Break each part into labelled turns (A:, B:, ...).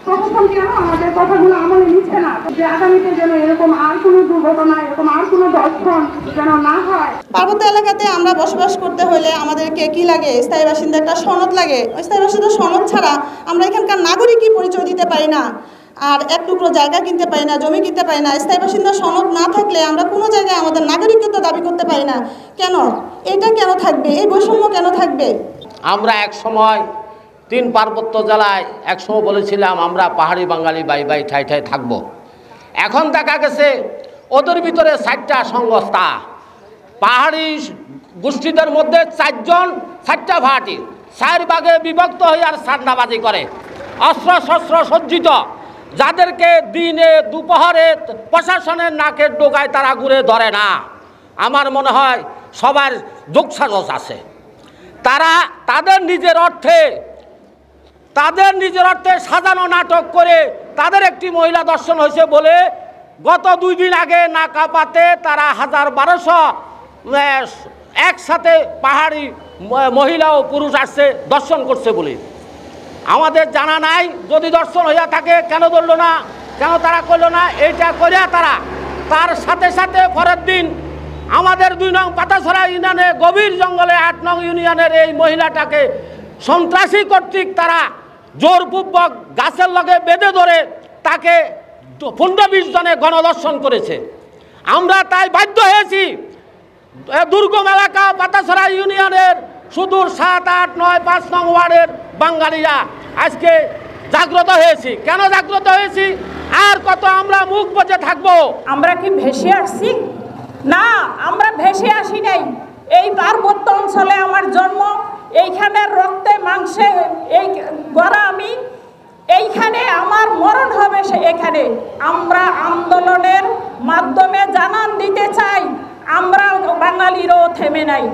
A: প্রশাসন কেন আমাদের কথাগুলো আমলে নিচ্ছে না, যে আগামীতে যেন এরকম আর কোনো দুর্ঘটনা, এরকম আর কোনো দর্শন যেন না হয়।
B: পার্বত্য এলাকাতে আমরা বসবাস করতে হলে আমাদেরকে কি লাগে? স্থায়ী বাসিন্দা একটা সনদ লাগে। ওই স্থায়ী বাসিন্দা সনদ ছাড়া আমরা এখানকার নাগরিকই পরিচয় দিতে পারি না, আর এক টুকরো জায়গা কিনতে পারি না, জমি কিনতে পারি না। স্থায়ী বাসিন্দা সনদ না থাকলে আমরা কোনো জায়গায় আমাদের নাগরিকত্ব দাবি করতে পারি না। কেন এটা কেন থাকবে? এই বৈষম্য কেন থাকবে?
C: আমরা এক সময় 3 পার্বত্য জেলায় একসময় বলেছিলাম আমরা পাহাড়ি বাঙালি বাই বাই ঠাই ঠাই থাকবো। এখন দেখা গেছে ওদের ভিতরে 4টা সংস্থা, পাহাড়ি গোষ্ঠীদের মধ্যে 4 জন 4টা ভাটি 4 ভাগে বিভক্ত হয়ে আর সান্নাবাজি করে, অস্ত্র শস্ত্র সজ্জিত, যাদেরকে দিনে দুপুরে প্রশাসনের নাকের ডোকায় তারা ঘুরে ধরে না। আমার মনে হয় সবার যোগসাজশ আছে। তারা তাদের নিজের অর্থে সাজানো নাটক করে তাদের একটি মহিলা দর্শন হয়েছে বলে গত 2 দিন আগে নাকাপাতে তারা 1000-1200 একসাথে পাহাড়ি মহিলা ও পুরুষ আসছে দর্শন করছে বলে। আমাদের জানা নাই, যদি দর্শন হইয়া থাকে কেন ধরলো না, কেন তারা করলো না? এইটা করিয়া তার সাথে সাথে পরের দিন আমাদের 2 নং পাতাছড়া ইউনিয়নে গভীর জঙ্গলে 8 নং ইউনিয়নের এই মহিলাটাকে সন্ত্রাসী কর্তৃক তারা জোরপূর্বক গাছের লগে বেঁধে ধরে তাকে 15-20 জনে গণধর্ষণ করেছে। আমরা তাই বাধ্য হয়েছি দুর্গম এলাকা পাতাছড়া ইউনিয়নের সুদূর 7, 8, 9, 5 নং ওয়ার্ডের বাঙালিরা আজকে জাগ্রত হয়েছি। কেন জাগ্রত হয়েছি? আর কত আমরা মুখ বুজে থাকবো?
D: আমরা কি ভেসে আসছি? না, আমরা ভেসে আসি নাই। এই পার্বত্য অঞ্চলে আমার জন্ম, এইখানের রক্তে মাংসে এই গড়া আমি, এইখানে আমার মরণ হবে এখানে। আমরা আন্দোলনের মাধ্যমে জানান দিতে চাই, আমরা বাঙালিরও থেমে নাই।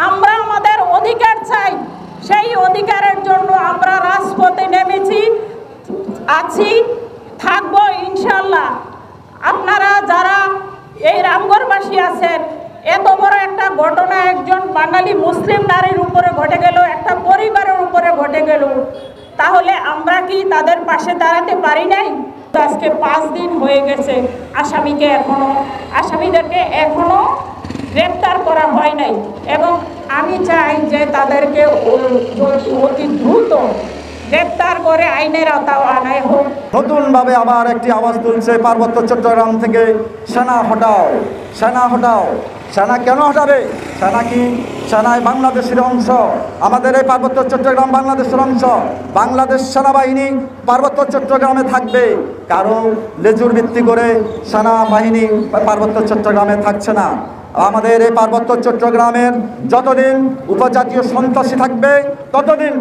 D: আমরা আমাদের অধিকার চাই, সেই অধিকারের জন্য আমরা রাজপথে নেমেছি, আছি, থাকবো ইনশাল্লাহ। আপনারা যারা এই রামগড়বাসী আছেন, এত বড় একটা ঘটনা একজন বাঙালি মুসলিম নারীর উপরে ঘটে গেল, একটা পরিবারের উপরে ঘটে গেল, তাহলে আমরা কি তাদের পাশে দাঁড়াতে পারি নাই? আজকে 5 দিন হয়ে গেছে, আসামিদেরকে এখনো গ্রেপ্তার করা হয় নাই, এবং আমি চাই যে তাদেরকে অতি দ্রুত গ্রেপ্তার করে আইনের আওতায় আনা হোক।
E: নতুনভাবে আবার একটি আওয়াজ তুলছে পার্বত্য চট্টগ্রাম থেকে, সেনা হটাও, সেনা হটাও। সেনা কেন হটাবে? সেনা কি? সেনায় বাংলাদেশের অংশ। আমাদের এই পার্বত্য চট্টগ্রাম বাংলাদেশের অংশ। বাংলাদেশ সেনাবাহিনী পার্বত্য চট্টগ্রামে থাকবে, কারো লেজুর ভিত্তি করে সেনাবাহিনী পার্বত্য চট্টগ্রামে থাকছে না। আমাদের এই পার্বত্য চট্টগ্রামের যতদিন উপজাতীয় সন্ত্রাসী থাকবে ততদিন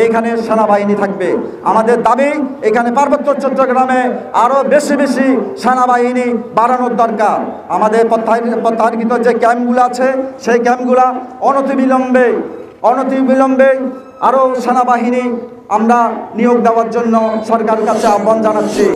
E: এইখানে সেনাবাহিনী থাকবে। আমাদের দাবি এখানে পার্বত্য চট্টগ্রামে আরও বেশি বেশি সেনাবাহিনী বাড়ানোর দরকার। আমাদের প্রত্যাহারকৃত যে ক্যাম্পগুলো আছে সেই ক্যাম্পগুলো অনতিবিলম্বে আরও সেনাবাহিনী আমরা নিয়োগ দেওয়ার জন্য সরকারের কাছে আহ্বান জানাচ্ছি।